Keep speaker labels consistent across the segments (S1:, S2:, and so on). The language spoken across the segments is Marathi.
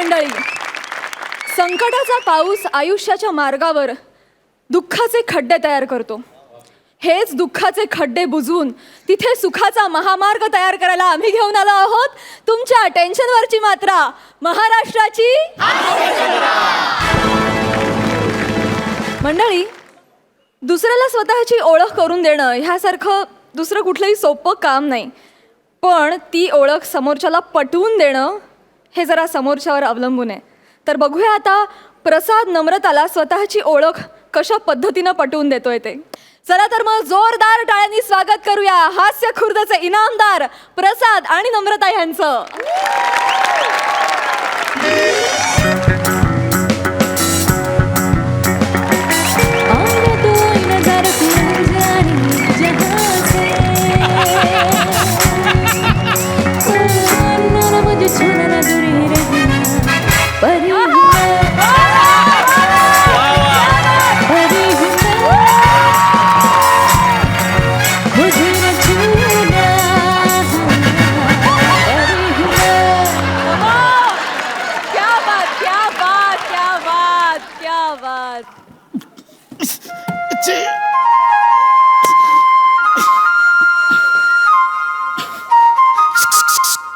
S1: मंडळी, संकटाचा पाऊस आयुष्याच्या मार्गावर दुःखाचे खड्डे तयार करतो. हेच दुःखाचे खड्डे बुजवून तिथे सुखाचा महामार्ग तयार करायला आम्ही घेऊन आलो आहोत तुमच्या टेन्शनवरची मात्रा, महाराष्ट्राची. मंडळी, दुसऱ्याला स्वतःची ओळख करून देणं ह्यासारखं दुसरं कुठलंही सोपं काम नाही. पण ती ओळख समोरच्याला पटवून देणं हे जरा समोरच्यावर अवलंबून आहे. तर बघूया आता प्रसाद नम्रताला स्वतःची ओळख कशा पद्धतीनं पटवून देतोय ते. चला तर मग जोरदार टाळ्यांनी स्वागत करूया हास्य खुर्दचे इनामदार प्रसाद आणि नम्रता यांचं.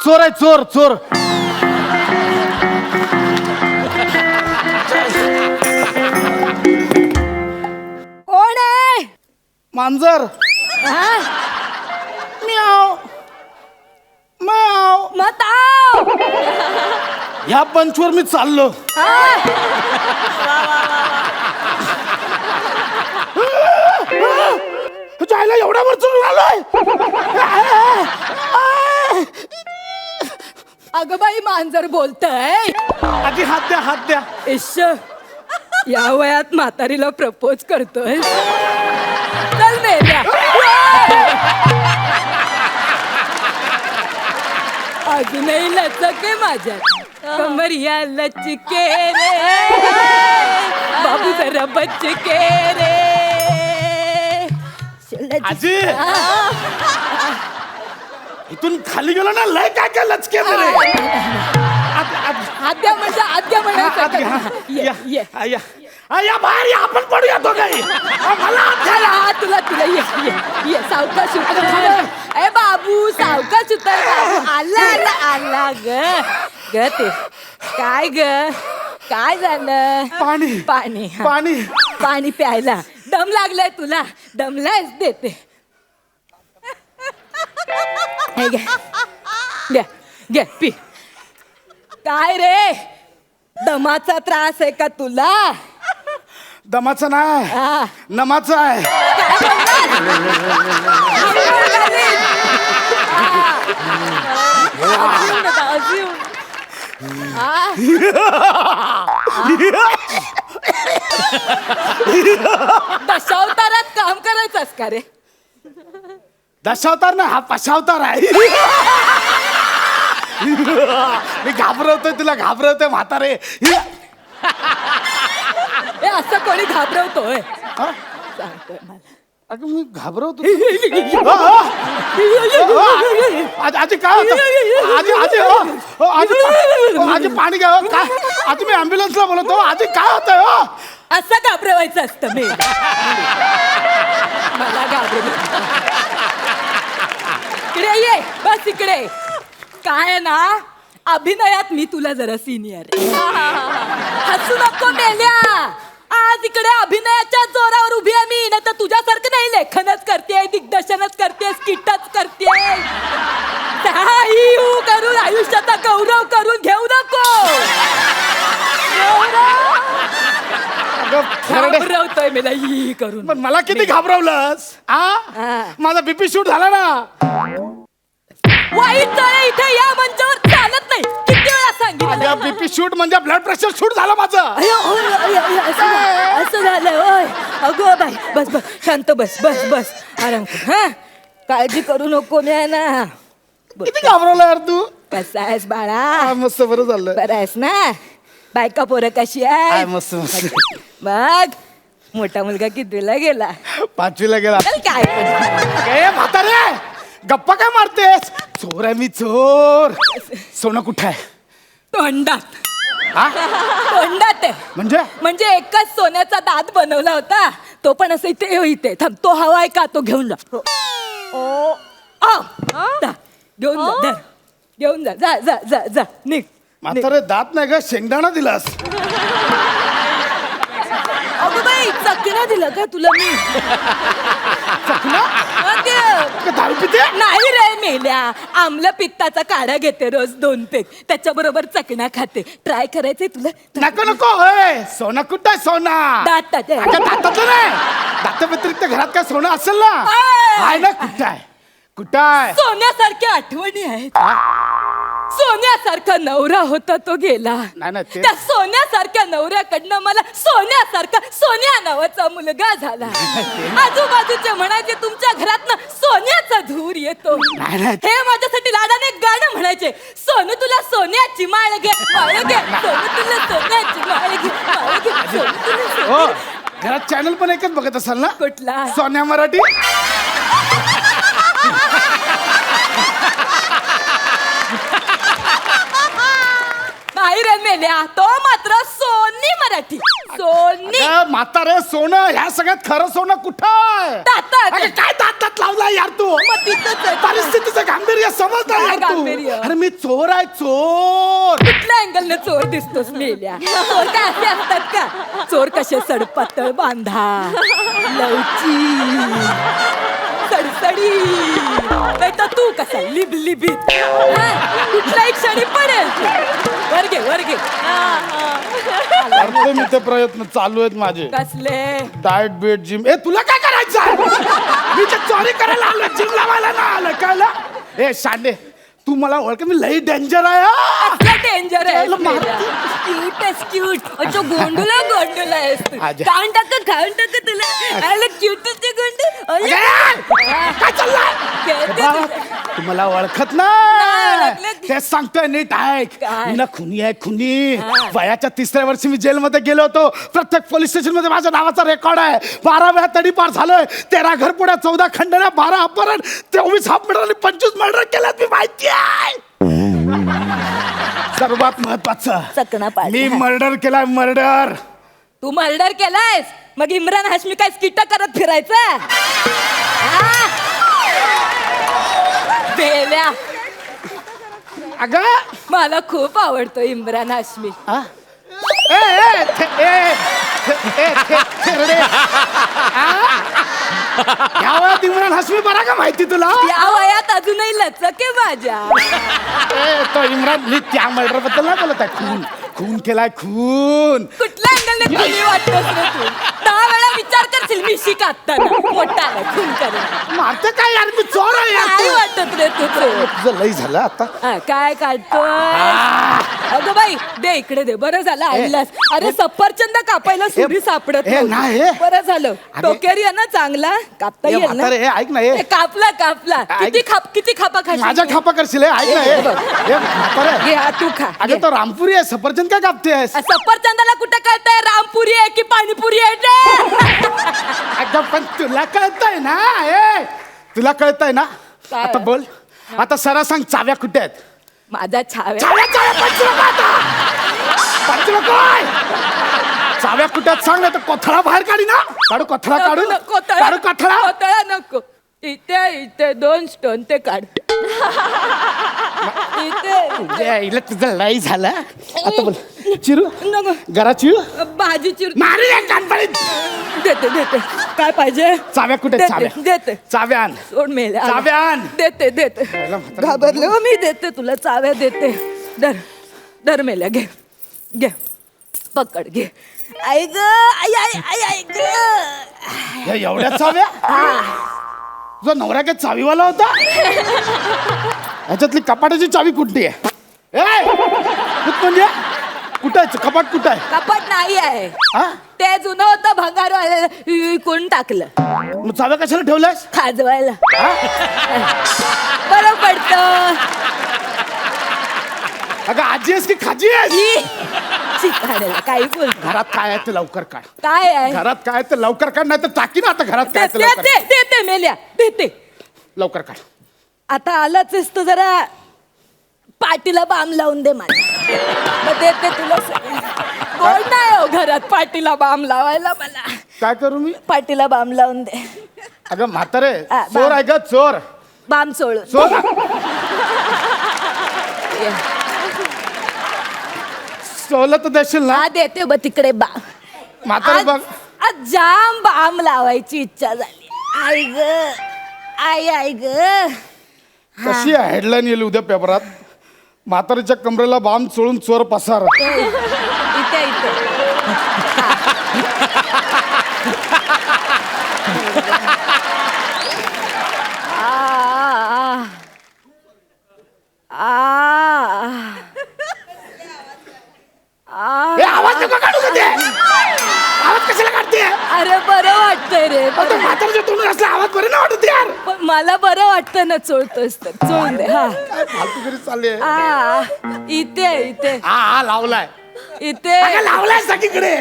S2: चोर आहे, चोर चोर.
S1: कोण आहे?
S2: मांजर. म्याव म्याव.
S1: मताव.
S2: ह्या पंचवर मी चाललो. जायला एवढ्या वर चढून आलोय.
S1: अगं बाई, मांजर बोलतय.
S2: आधी हात द्या, हात द्या.
S1: इश्श, या वयात म्हातारीला प्रपोज करतोय. चल मेल्या. अजूनही लचक आहे माझ्यात. कमरिया लचके रे बाबू, जरा बचके रे.
S2: आजी, इथून खाली गेलो ना, लय काय काय लचके रे.
S1: आद्या म्हणजे आद्या म्हणायचं.
S2: या बाहेर या, आपण पडूया तो काही.
S1: तुला तुला ये सावकाश उतर. ए बाबू, सावकाश उतर बाबू. आला आला आला ग ते. काय ग, काय झालं?
S2: पाणी
S1: पाणी
S2: पाणी
S1: पाणी प्यायला. दम लागलाय तुला? दमलायच देते. हे घे घे पी. काय रे, दमाचा त्रास आहे का तुला?
S2: दमाचं नाही,
S1: हा.
S2: नमाचं आहे.
S1: दशावतारात काम करायचंस का रे?
S2: दशावतार ना, हा पशावतार आहे. मी घाबरवतोय तुला, घाबरवतोय म्हातारे.
S1: हे असं कोणी घाबरवतोय? सांगतोय मला.
S2: अगं मी घाबरवतो. आजी काय होतं? आजी पाणी घ्या. काय आजी, मी ॲम्ब्युलन्सला बोलवतो. आजी काय होतंय? हो,
S1: असं घाबरवायचं असतं मी. मला घाबरवलं. इकडे ये, बस इकडे. काय ना, अभिनयात मी तुला जरा सिनियर. हसू नको मेल्या. आज इकडे अभिनयाच्या जोरावर उभी आहे मी. नाही तर तुझ्यासारखं नाही लेखनच करते, दिग्दर्शनच करते, स्किटच करते. करून आयुष्याचा गौरव करून घेऊ नको. घाबरवतोय मला ही करून.
S2: पण मला किती घाबरवलंस? माझा बीपी शूट झाला ना.
S1: वाईट आहे इथे या मंचावर चालत नाही. किती वेळा सांगितलं?
S2: बीपी शूट म्हणजे ब्लड प्रेशर शूट झालं माझं.
S1: असं झालं होय? अगो बाई, बस बस, शांत बस बस बस, आराम कर. हा, काळजी करू नको. मी आहे ना.
S2: किती घाबरवलं यार तू.
S1: कसा आहेस बाळा?
S2: मस्त, बरं झालं.
S1: बरं आहेस ना? बायका पोरं कशी आहे?
S2: मस्त मस्त.
S1: बघ, मोठा मुलगा कितवीला गेला?
S2: 5वीला गेला.
S1: चल काय
S2: म्हातारे, गप्पा काय मारतेस? चोर आहे मी, चोर. सोनं कुठं आहे?
S1: तोंडात.
S2: हा?
S3: तोंडात आहे.
S2: म्हणजे
S3: एकच सोन्याचा दात बनवला होता, तो पण असं इथे थांब, तो हवाय का, तो घेऊन जा. घेऊन जा, धर. घेऊन जा, जा जा जा जा, निघ.
S2: म्हातारे दात नाही का शेंगदाणा दिलास.
S3: अगं बाई, चकना दिलं काय तुला मी?
S2: दारू पिते
S3: नाही रे मेल्या, आमला पित्ताचा काढा घेते रोज 2 पेग, त्याच्याबरोबर चकना खाते. ट्राय करायचंय तुला?
S2: नको नको. होय सोना कुठं आहे सोना?
S3: दातात आहे.
S2: अगं, दाताचं नाही, दाता व्यतिरिक्त घरात काय सोनं असेल ना? आहे ना. कुठं आहे कुठं आहे?
S3: सोन्यासारख्या आठवणी आहेत. सोन्यासारखा नवरा होता, तो गेला.
S2: नाही ते
S3: त्या सोन्यासारख्या नवऱ्याकडनं मला सोन्यासारखा सोन्या नावाचा मुलगा झाला. आजूबाजूचे म्हणायचे तुमच्या घरातनं सोन्याचा धूर येतो.
S2: नाही.
S3: हे माझ्यासाठी लाडाने एक गाणं म्हणायचे, सोनू तुला सोन्याची माळ घे, माळ घे, सोनू तुला सोन्याची माळ घे, माळ घे, सोनू तुला
S2: हो, घरात चॅनल पण एकच बघत असाल ना?
S3: कुठला?
S2: सोन्या मराठी.
S3: नाही रे मेल्या, तो मात्र सोनी मराठी. सोनी
S2: अगं, म्हातारे सोनं, ह्या सगळ्यात खरं सोनं कुठं आहे?
S3: दातात.
S2: अगं, काय दातात लावला यार तू?
S3: मग तिथंच आहे.
S2: परिस्थितीचं गांभीर्य समजता
S3: काय
S2: यार तू?
S3: गांभीर्य?
S2: अरे मी चोर आहे, चोर.
S3: कुठल्या अँगलने चोर दिसतोस मेल्या? चोर काय असे असतात का? चोर कसे सडपातळ बांधा, लवची, सडसडी, नाही तर तू कसा लिबलिबीत, कुठल्याही क्षणी पडेल तू. वर घे, वर घे.
S2: करतो मी ते प्रयत्न चालू आहेत माझे.
S3: कसले?
S2: Diet bit gym. ए तुला काय करायचं? मी तर चोरी करायला आलो, जिम लावायला ना आलो. कळलं? ए शांडे, तू मला ओळख, मी लई डेंजर आहे हा.
S3: डेंजर आहे. क्यूट आहेस, क्यूट. अच्छा, गोंडूला गोंडूला आहेस तू.
S2: आजा.
S3: खाऊन टाक तुला. अरे क्यूटच ते गोंडू.
S2: काय चाललंय? तुम्हाला ओळखत नाही. तेच सांगतोय, नीट ऐक.
S3: काय?
S2: मी ना खुनी आहे, खुनी. वयाच्या 3ऱ्या वर्षी मी जेलमध्ये गेलो होतो. प्रत्येक पोलीस स्टेशन मध्ये माझ्या नावाचा रेकॉर्ड आहे. 12 वेळा तडीपार झालोय. 13 घरपुड्या, 14 खंडण्या, 12 अपहरण, 24 हाफ मर्डर आणि 25 मर्डर केल्यात. मी माहिती आहे. सर्वात महत्वाचं,
S3: चकना पाडली.
S2: मी मर्डर केलाय, मर्डर.
S3: तू मर्डर केलायस, मग इम्रान हाशमी काय स्किट करत फिरायचं? बेल्या,
S2: अगं
S3: मला खूप आवडतो इम्रान हाशमी.
S2: आ? ए, ए, थे- ए, थे- ए, थे- थेरडे. आ? या वयात इम्रान हाशमी बरा का माहिती तुला?
S3: या वयात अजूनही लचक आहे माझ्या.
S2: ए, तो इम्रान, मी त्या मर्डर बद्दल नाही बोलत आहे. खून खून केलाय, खून.
S3: कुठल्या अँगलने खुनी वाटतोस रे तू? 10 वेळा विचार करशील मी शिकाताना. मोठा आहे, खून करेल.
S2: मारते काय यार, मी चोर आहे यार.
S3: काय
S2: तू.
S3: वाटत रे तू चोर?
S2: तुझं लई झालं आता.
S3: काय काढतोय? अगं बाई, दे इकडे दे. बरं झालं ऐकलास. अरे सफरचंद कापायला सुरी सापडत
S2: ए,
S3: नव्हती.
S2: नाही.
S3: बरं झालं.
S2: अगं.
S3: टोकेरी आहे ना चांगला, कापता
S2: ए,
S3: येईल ना?
S2: म्हातारे, ए, ऐक ना ए.
S3: ए, कापला कापला. किती खापा खाशील?
S2: माझ्या खापा करशील, ए, ऐक ना ए. ए, म्हातारे.
S3: घे हा, तू खा.
S2: अगं तो रामपुरी आहे, सफरचंद काय कापतेस?
S3: सफरचंदाला कुठं कळतंय रामपुरी आहे की पाणीपुरी आहे ते?
S2: अगं पण तुला कळतंय ना, ए तुला कळतंय ना?
S3: काय?
S2: आता बोल, आता सरा सांग, चाव्या कुठे आहेत?
S3: माझा छाव्या.
S2: चाव्या चाव्या पंचू नको आता. पंचू नको. चाव्या कुठे आहेत सांग, नाही तर कोथळा बाहेर काढी ना. काढू कोथळा, काढू काढू कोथळा.
S3: कोतळा नको. इथे 2 स्टोन ते काढ. इथे
S2: तुझं लई झालं. आता बोल, चिरू
S3: नको.
S2: घरा चिरू
S3: भाजी चिर.
S2: मारी या कानफडीत.
S3: देते. काय पाहिजे?
S2: चाव्या कुठे आहेत?
S3: देते,
S2: चाव्या
S3: देते.
S2: चाव्यान
S3: सोड मेले.
S2: चाव्यान.
S3: देते
S2: याला म्हातारं.
S3: घाबरले हो मी. देते तुला चाव्या देते. धर मेल्या, घे पकड, घे. आई ग, आई ग.
S2: या एवढ्या चाव्या? तुझा नवरा काय चावीवाला होता? ह्याच्यातली कपाटाची चावी कुठली आहे? ए, कुठं म्हणजे कुठं आहे कपाट? कुठं आहे?
S3: कपाट नाही आहे.
S2: हा?
S3: ते जुनं होतं, भंगार कोण टाकलं.
S2: मग चाव्या कशाला ठेवल्यास?
S3: खाजवायला
S2: हा?
S3: बरं पडतं.
S2: अगं आजी आहेस की खाजी आहेस?
S3: शिकायला काही बोल.
S2: घरात काय आहे ते लवकर काढ.
S3: काय आहे?
S2: घरात काय आहे ते लवकर काढ, नाही तर टाकी ना. आता घरात काय आहे ते लवकर काढ.
S3: देते मेल्या, देते.
S2: लवकर काढ.
S3: आता आलाच आहेस तर जरा पाटीला बाम लावून दे मला. मग देते तुला सगळं. कोण नाही हो घरात पाठीला बाम लावायला मला.
S2: काय करू मी?
S3: पाठीला बाम लावून दे.
S2: अगं म्हातारे,
S3: हा,
S2: चोर आहे का चोर?
S3: बाम सोडून.
S2: चोर सवलत देशील ना?
S3: हा देते बघ तिकडे बा.
S2: म्हातारे बघ,
S3: आज जाम बाम लावायची इच्छा झाली. आई ग आई ग.
S2: कशी आहे हेडलाईन येईल उद्या पेपरात? म्हातारीच्या कमरेला बाम चोळून चोर पसार.
S3: इथे इथे.
S2: ए, आवाज नका काढू का ते? आवाज कशाला काढते?
S3: अरे बरं वाटतंय रे.
S2: आता म्हातारीच्या तोंडून असला आवाज बरे ना वाटत यार.
S3: पण मला बरं वाटतं ना चोळतोस तर चोळून दे. हा
S2: काय फालतूगिरी चालली आहे?
S3: इथे इथे
S2: हा लावलाय.
S3: इथे
S2: अगं, लावलाय सगळीकडे.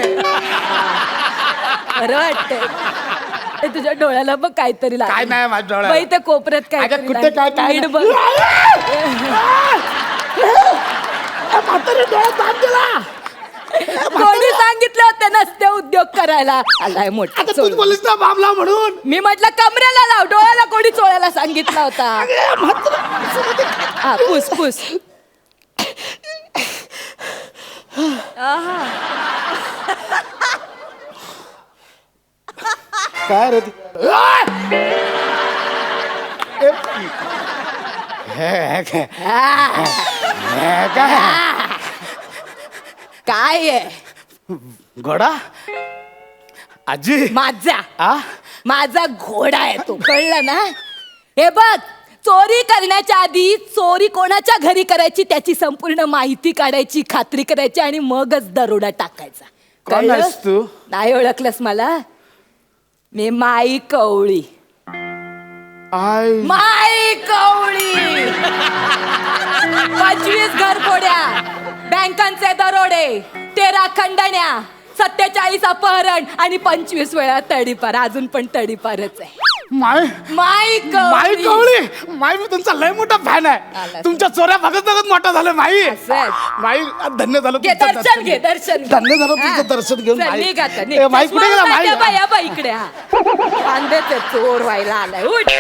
S3: बरं वाटतंय. ते तुझ्या डोळ्याला बघ काहीतरी
S2: काय
S3: लागलं.
S2: नाही माझ्या डोळ्यात.
S3: बाई त्या कोपऱ्यात
S2: अगं,
S3: काहीतरी
S2: कुठे काय काय
S3: नीट बघ.
S2: म्हातारी डोळ्यात बाम दिला.
S3: कोणी सांगितलं होतं नसते उद्योग करायला. आलाय मोठा
S2: आता
S3: चोळ.
S2: तूच बोलीस ना बामला म्हणून.
S3: मी म्हटलं कमरेला लाव. डोळ्याला कोणी चोळायला सांगितलं होता. हा पुस पुस.
S2: काय रे ती? हे काय? हे काय?
S3: काय आहे
S2: घोडा? आजी
S3: माझा
S2: आ?
S3: माझा घोडा आहे तो. कळलं ना? हे बघ, चोरी करण्याच्या आधी चोरी कोणाच्या घरी करायची त्याची संपूर्ण माहिती काढायची, खात्री करायची आणि मगच दरोडा टाकायचा.
S2: कोण
S3: कळलं?
S2: आहेस तू?
S3: नाही ओळखलंस मला? मी माई कवळी.
S2: आय
S3: माई कवळी. 25 घरफोड्या, बँकांचे दरोडे, 13 खंडण्या, 47 अपहरण आणि 25 वेळा तडीपार. अजून पण तडीपारच आहे.
S2: माय
S3: माई
S2: माई
S3: कवळी.
S2: कवळी. माई मी तुमचा लय मोठा फॅन आहे.
S3: आलास.
S2: तुमच्या चोऱ्या बघत बघत मोठा झालं माई.
S3: असं.
S2: माई धन्य झालं
S3: घे
S2: तुमचं
S3: दर्शन घे दर्शन घे.
S2: धन्य झालं
S3: हा.
S2: तुमचं दर्शन घेऊन
S3: चल,
S2: माई.
S3: निघ आता, निघ.
S2: ए, माई कुठे गेला
S3: चष्मा
S2: माई?
S3: उघडा, बाया बा इकडे. हा कांद्याचे चोर व्हायला आलाय. उठ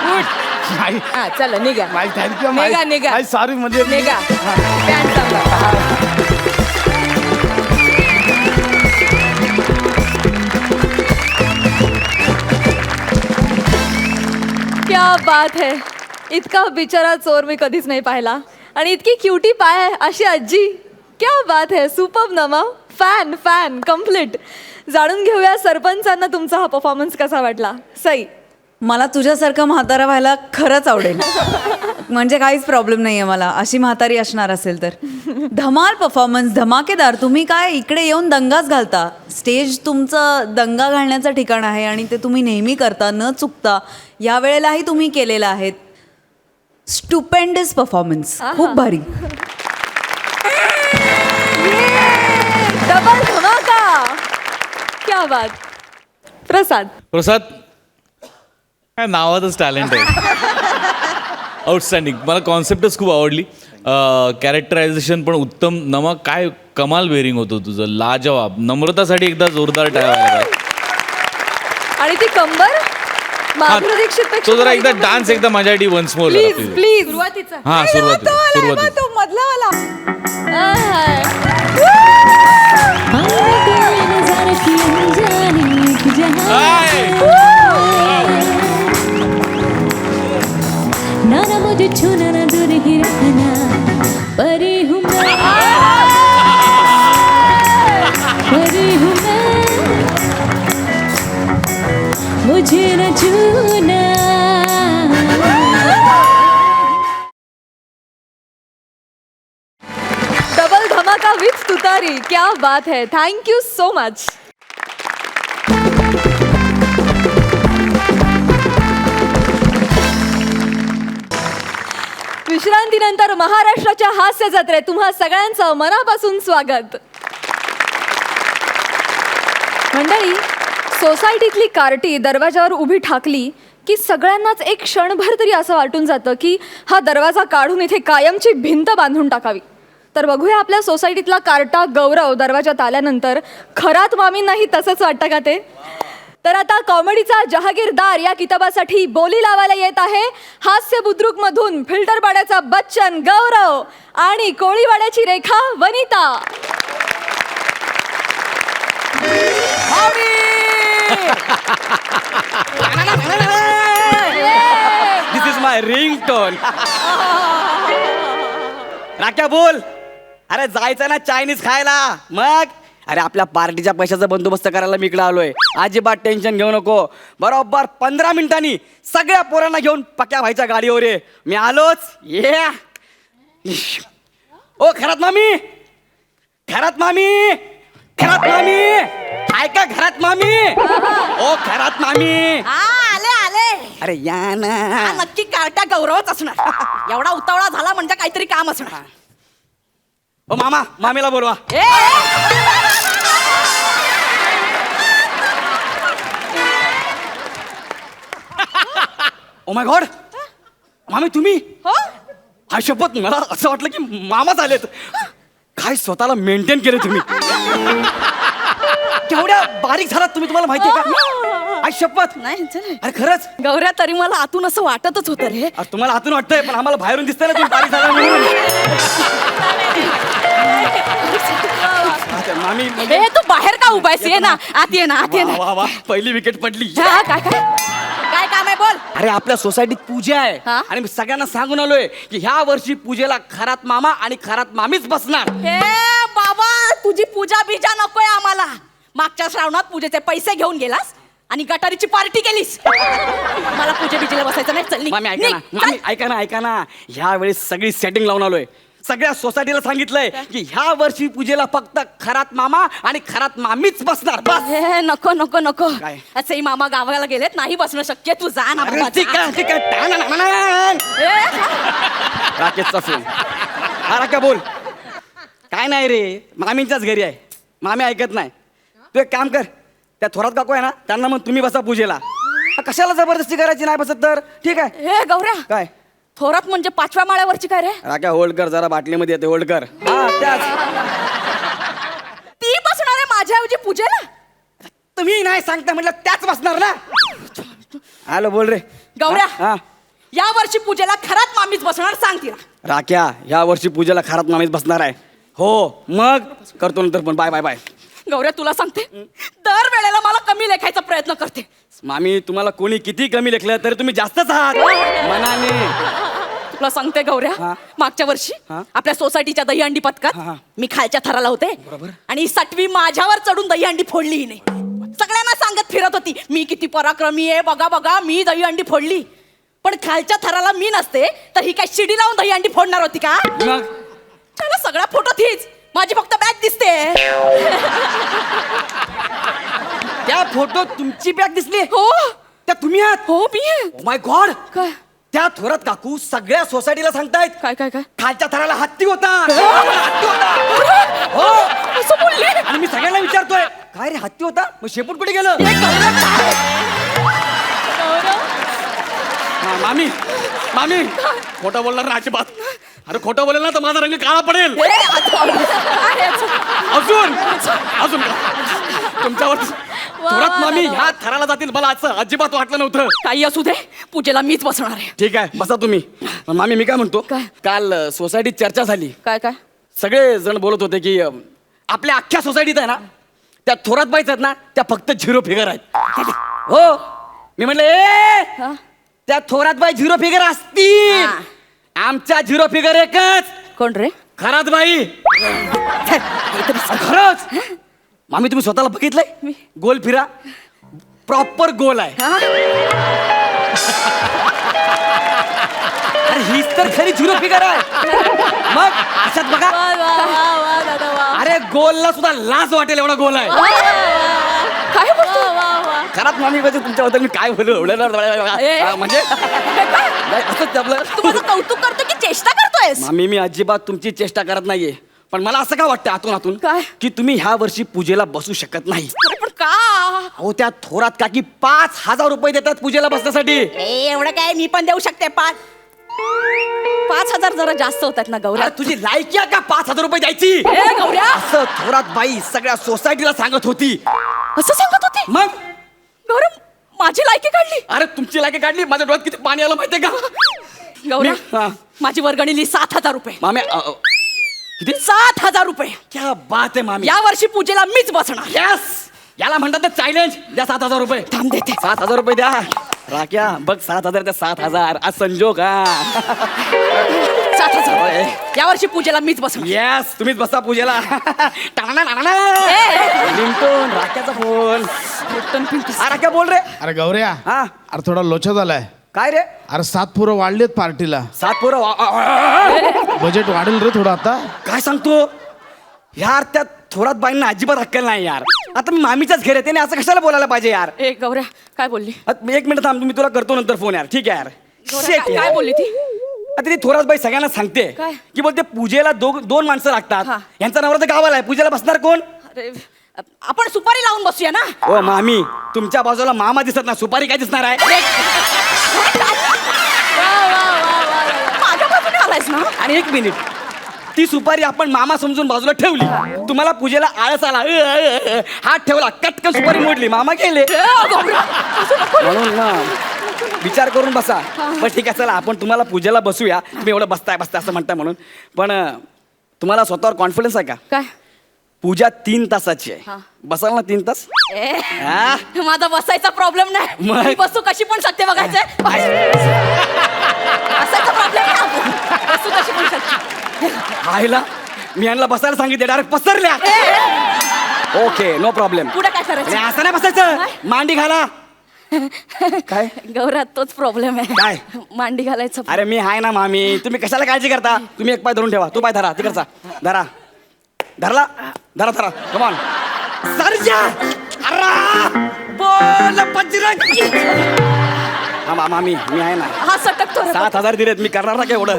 S3: उठ.
S2: माई
S3: हा चला निघा.
S2: माई थँक्यू माई.
S3: निघा निघा.
S2: माई सॉरी म्हणजे
S3: निघा. पॅन्ट सांगा.
S1: क्या बात है. इतका बिचारा चोर मी कधीच नाही पाहिला. आणि इतकी क्युटी पाय आहे अशी आजी. क्या बात है. सुपर्ब नमा. Fan fan complete. जाणून घेऊया सरपंचांना तुमचा हा परफॉर्मन्स कसा वाटला. सई.
S4: मला तुझ्यासारखं म्हातारा व्हायला खरंच आवडेल. म्हणजे काहीच प्रॉब्लेम नाही आहे मला अशी म्हातारी असणार असेल तर. धमाल परफॉर्मन्स, धमाकेदार. तुम्ही काय इकडे येऊन दंगाच घालता. स्टेज तुमचं दंगा घालण्याचं ठिकाण आहे आणि ते तुम्ही नेहमी करता न चुकता. या वेळेलाही तुम्ही केलेलं आहे. Stupendous performance. खूप भारी.
S1: डबल धमाका. क्या बात. प्रसाद.
S5: प्रसाद काय नावातच टॅलेंट आहे. आउटस्टँडिंग. मला कॉन्सेप्टच खूप आवडली. कॅरेक्टरायझेशन पण उत्तम. नमा काय कमाल वेअरिंग होतं तुझं. लाजवाब. नम्रतासाठी एकदा जोरदार टाळ्या वाजवा.
S1: आणि ती कंबर माधुरी दीक्षित पेक्षा
S5: तो जरा एकदा डान्स एकदा माझ्यासाठी वन्स मोर.
S1: Please please.
S3: सुरुवातीचा.
S5: हा सुरुवात
S4: तो मधला वाला.
S6: ना ना मुझे छूना ना दूर ही रखना परी हूँ मैं परी हूँ मैं मुझे न छूना.
S1: डबल धमाका विथ तुतारी. क्या बात है. Thank you so much. विश्रांतीनंतर महाराष्ट्राच्या हास्य जत्रेत तुम्हा सगळ्यांचं मनापासून स्वागत. मंडळी, सोसायटीतली कार्टी दरवाजावर उभी ठाकली की सगळ्यांनाच एक क्षणभर तरी असं वाटून जातं की हा दरवाजा काढून इथे कायमची भिंत बांधून टाकावी. तर बघूया आपल्या सोसायटीतला कार्टा गौरव दरवाजात आल्यानंतर खरात मामींनाही तसंच वाटतं का ते. तर आता कॉमेडीचा जहागीरदार या किताबासाठी बोली लावायला येत आहे हास्य बुद्रुक मधून फिल्टर पाड्याचा बच्चन गौरव आणि कोळीवाड्याची रेखा वनिता.
S7: दिस इज माय रिंगटोन. राख्या बोल. अरे जायचं ना चायनीज खायला. मग अरे आपल्या पार्टीच्या पैशाचा बंदोबस्त करायला मी इकडे आलोय. अजिबात टेन्शन घेऊ नको. बरोबर 15 मिनिटांनी सगळ्या पोरांना घेऊन पक्या व्हायच्या गाडीवर ये. मी आलोच. ये ओ खरात मामी, खरात मामी, खरात मामी, ऐका घरात मामी, ओ खरात मामी.
S3: आले आले.
S7: अरे या ना.
S3: नक्की कार्टा गौरवच असणार. एवढा उतावळा झाला म्हणजे काहीतरी काम असणार.
S7: ओ मामा, मामीला बोलवा. ओ माय गॉड, मामी तुम्ही? हा शपथ मला असं वाटलं की मामाच आलेत. काय स्वतःला मेंटेन केलं तुम्ही. केवढ्या बारीक झालात तुम्ही, तुम्हाला माहितीये का? आई शपथ.
S3: नाही चल.
S7: अरे खरंच.
S3: गौऱ्या तरी मला आतून असं वाटतच होतं रे.
S7: अरे तुम्हाला आतून वाटतंय पण आम्हाला बाहेरून दिसतंय ना तुम्ही बारीक झाला म्हणून. अच्छा, मामी म्हणजे
S3: ए तू बाहेर का उभायस? ये ना आत, ये ना आत, ये
S7: वा
S3: ना.
S7: वा वा, पहिली विकेट पडली.
S3: हा, काय काय काय काम आहे बोल.
S7: अरे आपल्या सोसायटीत पूजा आहे
S3: हा?
S7: आणि मी सगळ्यांना सांगून आलोय की ह्या वर्षी पूजेला खरात मामा आणि खरात मामीच बसणार.
S3: हे बाबा तुझी पूजा बिजा नकोय आम्हाला. मागच्या श्रावणात पूजेचे पैसे घेऊन गेलास आणि गटारीची पार्टी केलीस. मला पूजे बिजेला बसायचं नाही. चल निघ,
S7: मामी ऐका ना,
S3: निघ,
S7: मामी
S3: चल.
S7: ऐका ना, ऐका ना. ह्या वेळेस सगळी सेटिंग लावून आलोय. सगळ्या सोसायटीला सांगितलंय की ह्या वर्षी पूजेला फक्त खरात मामा आणि खरात मामीच बसणार. बस.
S3: हे नको नको नको.
S7: काय?
S3: असेही मामा गावाला गेलेत, नाही बसणं शक्य. तू जा ना
S7: अरे
S3: बाबा,
S7: ठीक
S3: जा.
S7: आहे, ठीक आहे. टा- ना- ना- ना- ना.
S3: ए,
S7: राकेशचा फोन. हा राख्या बोल. काय नाही रे, मामींच्याच घरी आहे. मामी ऐकत नाही. तू एक काम कर, त्या थोरात काकू आहे ना त्यांना मग तुम्ही बसा पूजेला. कशाला जबरदस्ती करायची, नाही बसत तर ठीक आहे.
S3: हे गौऱ्या
S7: काय
S3: थोरात म्हणजे 5व्या माळ्यावरची काय रे?
S7: राख्या होल्ड कर जरा, बाटलीमध्ये येते होल्ड कर. हा त्याच.
S3: ती बसणार आहे माझ्याऐवजी पूजेला?
S7: तुम्ही नाही सांगता म्हटलं त्याच बसणार ना. हॅलो बोल रे
S3: गौऱ्या
S7: हा
S3: या वर्षी पूजेला खरात मामीच बसणार, सांग तिला.
S7: राख्या ह्या वर्षी पूजेला खरात मामीच बसणार आहे. हो मग करतो नंतर पण. Bye bye bye.
S3: गौऱ्या तुला सांगते, दर वेळेला मला कमी लेखायचा प्रयत्न करते.
S7: मामी तुम्हाला कोणी किती कमी लेखलं तरी तुम्ही जास्तच आहात मनाने.
S3: तुला सांगते गौऱ्या,
S7: हा.
S3: मागच्या वर्षी
S7: हा.
S3: आपल्या सोसायटीच्या दहीहंडी पथकात
S7: हा.
S3: मी खालच्या थराला होते आणि सटवी माझ्यावर चढून दहीहंडी फोडली नाही. सगळ्यांना सांगत फिरत होती मी किती पराक्रमी आहे, बघा बघा मी दहीहंडी फोडली. पण खालच्या थराला मी नसते तर ही काय शिडी लावून दहीहंडी फोडणार होती का?
S7: मग
S3: त्याला सगळा फोटो तीच, माझी फक्त बॅग दिसते.
S7: त्या फोटो तुमची बॅग दिसली.
S3: हो
S7: त्या तुम्ही आहात.
S3: हो मी आहे.
S7: Oh my God.
S3: काय
S7: त्या थोरात काकू सगळ्या सोसायटीला सांगतायत
S3: काय काय काय
S7: खालच्या थराला हत्ती होता. हत्ती होता. हो
S3: असं बोलली?
S7: आणि मी सगळ्यांना विचारतोय काय रे हत्ती होता, मग शेपूट कुठे गेलं? हा, मामी मामी खोटं बोलणार ना अजिबात. अरे खोटं बोलेल ना तर माझा रंग काळा पडेल. अजून अजून तुमच्यावर थोरात मामी ह्या थराला जातील मला असं अजिबात वाटलं नव्हतं.
S3: काही असू दे, पूजेला मीच बसणार आहे.
S7: ठीक आहे बसा तुम्ही. मामी मी काय म्हणतो,
S3: काय?
S7: काल सोसायटीत चर्चा झाली.
S3: काय काय
S7: सगळे जण बोलत होते की आपल्या अख्ख्या सोसायटीत आहे ना त्या थोरात बाईच आहेत ना त्या फक्त झिरो फिगर आहेत. हो मी म्हटलं ए त्या थोरात बाई झिरो फिगर असतील.
S3: हा.
S7: आमच्या झिरो फिगर एकच.
S3: कोण रे?
S7: खरात बाई. खरंच मामी तुम्ही स्वतःला बघितलंय? गोल फिरा प्रॉपर गोल आहे. अरे हीच तर खरी झिरो फिगर आहे. मग अशात बघा. अरे गोलला सुद्धा लाज वाटेल एवढा गोल आहे.
S3: काय बोलतो?
S7: खरात मामी म्हणजे तुमच्याबद्दल मी काय बोलू
S3: ए.
S7: म्हणजे नाही, असंच आपलं.
S3: तू माझं कौतुक करतो की चेष्टा करतोयस?
S7: मामी मी अजिबात तुमची चेष्टा करत नाहीये, पण मला असं का वाटतं आतून आतून
S3: काय?
S7: की तुम्ही ह्या वर्षी पूजेला बसू शकत नाही.
S3: अरे पण का?
S7: अहो त्या थोरात काकी 5,000 रुपये देतात पूजेला बसण्यासाठी.
S3: ए, एवढं काय मी पण देऊ शकते 5. 5,000 जरा जास्त होतात ना गौऱ्या.
S7: अरे तुझी लायकी आहे का 5,000 रुपये द्यायची?
S3: ए गौऱ्या,
S7: असं थोरात बाई सगळ्या सोसायटीला सांगत होती.
S3: असं सांगत होती
S7: मग
S3: गौऱ्या? माझी लायकी काढली
S7: अरे तुमची लायकी काढली, माझ्या डोळ्यात किती पाणी आलं माहितीये का?
S3: गौऱ्या.
S7: हा.
S3: माझी वर्गणी लिही 7,000 रुपये.
S7: मामे किती?
S3: 7,000 रुपये.
S7: क्या बात आहे मामी.
S3: या वर्षी पूजेला मीच बसणार.
S7: यस, याला म्हणतात ते चॅलेंज. द्या 7,000 रुपये.
S3: थांब देते.
S7: 7,000 रुपये द्या. राख्या बघ 7,000 त्या 7,000 आज संजोग हा.
S3: 7,000. या वर्षी पूजेला मीच बसणार.
S7: येस, तुम्हीच बसा पूजेला. रिंगटोन, राख्याचा फोन. हा राख्या बोल रे.
S2: अरे गौऱ्या,
S7: हा
S2: अरे थोडा लोचा झालाय.
S7: काय रे?
S2: अरे 7 पोरं वाढलेत पार्टीला.
S7: 7 पोरं
S2: बजेट वाढेल रे थोडं आता.
S7: काय सांगतो यार? त्या थोरात बाईंना अजिबात अक्कल नाही यार. आता मी मामीच्याच घर येते आणि असं कशाला बोलायला पाहिजे यार?
S3: ए गौऱ्या, काय बोलली?
S7: एक मिनिट थांब, मी तुला करतो नंतर फोन यार. ठीक आहे यार.
S3: गौऱ्या,
S7: Shit
S3: काय
S7: यार.
S3: बोलली ती?
S7: आता ती थोरात बाई सगळ्यांना सांगते
S3: काय?
S7: की बोलते पूजेला दोन माणसं लागतात.
S3: हा.
S7: यांचा नवरा तर गावाला आहे, पूजेला बसणार कोण?
S3: अरे, आपण सुपारी लावून बसूया ना.
S7: ओ मामी, तुमच्या बाजूला मामा दिसत ना, सुपारी काय दिसणार आहे?
S3: माझ्या बाजूने आलायस ना.
S7: आणि एक मिनिट, ती सुपारी आपण मामा समजून बाजूला ठेवली. तुम्हाला पूजेला आळस आला, हात ठेवला, कटकन सुपारी मोडली, मामा गेले. म्हणून ना विचार करून बसा. पण ठीक आहे, चला आपण तुम्हाला पूजेला बसूया. तुम्ही एवढं बसताय असं म्हणताय म्हणून. पण तुम्हाला स्वतःवर कॉन्फिडन्स आहे का?
S3: काय?
S7: पूजा 3 तासाची आहे. बसाल ना 3 तास?
S3: ए,
S7: हा?
S3: माझा बसायचा प्रॉब्लेम नाही.
S7: मग?
S3: मी बसू कशी पण शकते बघायचंय. बसायचा प्रॉब्लेम नाही. बसू कशी पण शकते.
S7: आईला मी यांना बसायला सांगितले, डायरेक्ट पसरल्या. Okay, no problem.
S3: पुढे काय करायचं?
S7: असं नाही बसायचं, मांडी घाला. काय?
S3: गौऱ्यात तोच प्रॉब्लेम आहे.
S7: काय?
S3: मांडी घालायचं.
S7: अरे मी आहे ना मामी, तुम्ही कशाला काळजी करता? तुम्ही एक पाय धरून ठेवा. तू पाय धरा, तिकडचा धरा. धरला, धरा धरा. कमॉन सरजा. बोल बजरंग. हा मामी, मी आहे ना.
S3: हा सटकतो रे.
S7: 7,000 दिलेत, मी करणार ना काय एवढं.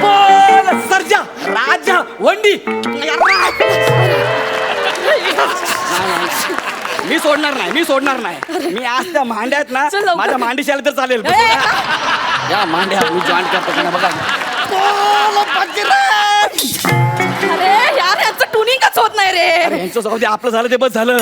S7: बोल सरजा राजा वंडी. मी सोडणार नाही, मी सोडणार नाही. मी आज त्या मांड्या आहेत ना,
S3: चल लवकर.
S7: माझ्या मांडीशी आले तर चालेल. या मांड्या मी जॉईन करतो त्यांना बघा.
S3: अरे यार, यांचं ट्युनिंगच होत नाही रे.
S7: अरे यांचं जाऊ दे, आपलं झालं ते बस झालं.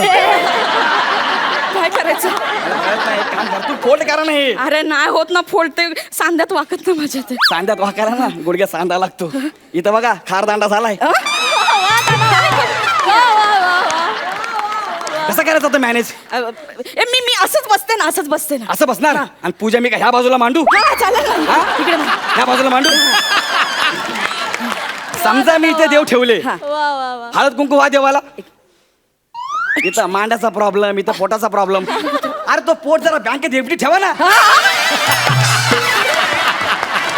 S3: काय करायचं?
S7: मला कळत नाही, काम कर. तू फोल्ड करा नाही.
S3: अरे नाही होत ना फोल्ड, ते सांध्यात वाकत ना माझ्या ते.
S7: सांध्यात वाकारा ना, गुडघ्यात सांधा लागतो. इथं बघा खार दांडा झालाय. कसं करायचं होतं मॅनेज?
S3: मी असंच बसते ना, असंच बसते ना.
S7: असं बसणार आणि पूजा मी का ह्या बाजूला मांडू?
S3: हा चालेल ना.
S7: हा?
S3: इकडे बघ.
S7: ह्या बाजूला मांडू. समजा मी इथे देव ठेवले, हळद कुंकू वा देवाला. इथं मांड्याचा प्रॉब्लेम, इथं पोटाचा प्रॉब्लेम. अरे तो पोट जरा बँकेत एफडी ठेवा ना.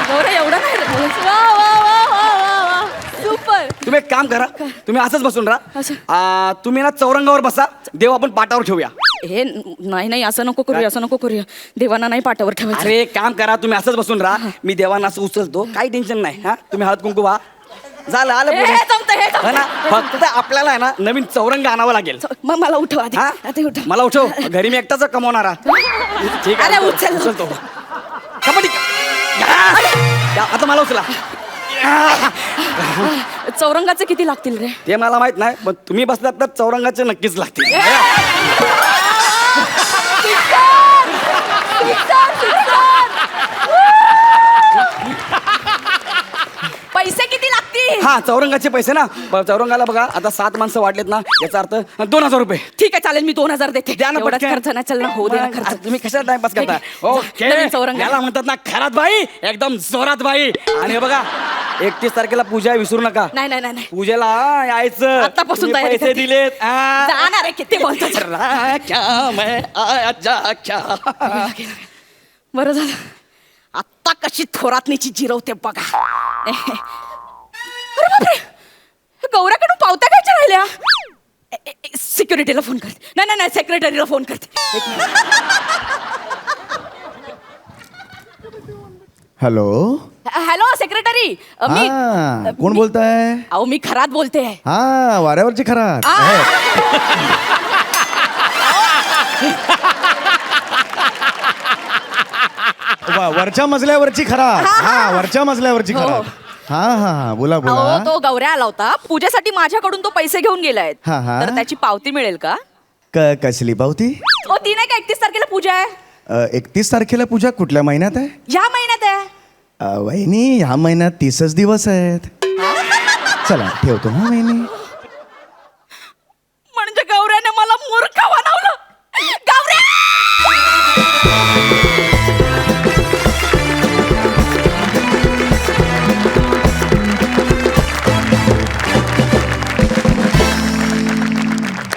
S3: गौरव एवढं नाही रे.
S1: सुपर.
S7: तुम्ही एक काम करा, तुम्ही असंच बसून
S3: असं?
S7: राहा. तुम्ही ना चौरंगावर बसा, देव आपण पाटावर ठेवूया.
S3: हे नाही असं नको करूया, असं नको करूया. देवांना नाही पाठावर ठेवायचं.
S7: अरे एक काम करा, तुम्ही असंच बसून राहा. मी देवांना असं उचलतो, काही टेन्शन नाही. हा, तुम्ही हळद कुंकू वा. झालं, आलं पुढे.
S3: हे जमतं, हे जमतं.
S7: हा ना, फक्त आपल्याला आहे ना नवीन चौरंग आणावं लागेल.
S3: मग मला उठव आधी.
S7: हा?
S3: आधी उठव.
S7: मला उठव, घरी मी एकटाच कमवणारा. ठीक आहे,
S3: अरे, उचल.
S7: उचलतो. कबड्डी. या, आता मला उचला.
S3: चौरंगाचे किती लागतील रे?
S7: ते मला माहित नाही, पण तुम्ही बसलात तर चौरंगाचे नक्कीच लागतील.
S3: पैसे किती लागतील?
S7: हा, चौरंगाचे पैसे ना. चौरंगाला बघा आता 7 माणसं वाढलेत ना, याचा अर्थ 2,000 रुपये.
S3: ठीक आहे चालेल, मी 2,000 देते.
S7: द्या ना
S3: एवढाच
S7: पटकन.
S3: खर्च नाही, चल ना, हो दे ना
S7: मग,
S3: खर्च.
S7: तुम्ही कशाला टाइमपास करता? ओके,
S3: नवीन चौरंग.
S7: याला म्हणतात ना खरात बाई, एकदम जोरात बाई. आणि हे बघा 31 तारखेला पूजा आहे, विसरू नका.
S3: नाही.
S7: पूजेला यायचं.
S3: आत्तापासून
S7: तुम्ही
S3: तयारी
S7: पैसे
S3: करते.
S7: दिलेत.
S3: जाणार आहे, किती बोलतो.
S7: राख्या मैं आजा क्या.
S3: बरं झालं, आत्ता कशी थोरातनीची जिरवते बघा. अरे बापरे, गौऱ्याकडून पावत्या कायच्या राहिल्या? सिक्युरिटीला फोन करते. नाही सेक्रेटरीला फोन करते.
S8: हॅलो.
S3: हॅलो सेक्रेटरी, मी
S8: हा, कोण बोलताय?
S3: अहो मी खरात बोलते.
S8: हा, वाऱ्यावरची खरात. वरच्या मजल्यावरची खराब. हा वरच्या मजल्यावरची खराब. हा हा हा बोला
S3: अहो
S8: बोला.
S3: तो गौऱ्या आला होता पूजेसाठी माझ्याकडून तो पैसे घेऊन गेलाय
S8: हा, हा.
S3: तर त्याची पावती मिळेल का?
S8: कसली पावती?
S3: ओ ती नाही का 31 तारखेला पूजा आहे?
S8: 31 तारखेला पूजा कुठल्या महिन्यात आहे?
S3: या महिन्यात आहे.
S8: वहिनी ह्या महिन्यात 30च दिवस आहेत. चला ठेवतो ना वहिनी.
S3: म्हणजे गौऱ्याने मला मूर्ख बनवलं. गौऱ्या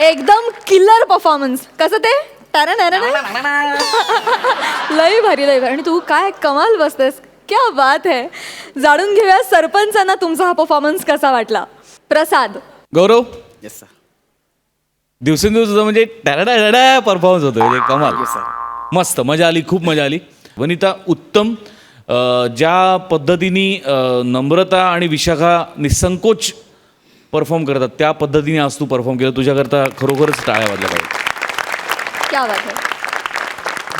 S1: एकदम किल्लर परफॉर्मन्स. कसं ते लय भारी लय भारी. आणि तू काय कमाल बसतेस. क्या बात है. जाणून घेऊया सरपंचांना तुमचा हा परफॉर्मन्स कसा वाटला. प्रसाद.
S5: गौरव
S7: येस सर.
S5: दिवसेंदिवस तुझं म्हणजे टॅराडा परफॉर्मन्स होतो म्हणजे कमाल.
S7: Yes sir.
S5: मस्त मजा आली, खूप मजा आली. वनिता उत्तम. ज्या पद्धतीने नम्रता आणि विशाखा निसंकोच परफॉर्म करतात त्या पद्धतीने आज तू परफॉर्म केलं. तुझ्याकरता खरोखरच टाळ्या वाजल्या पाहिजे.
S1: क्या बात है.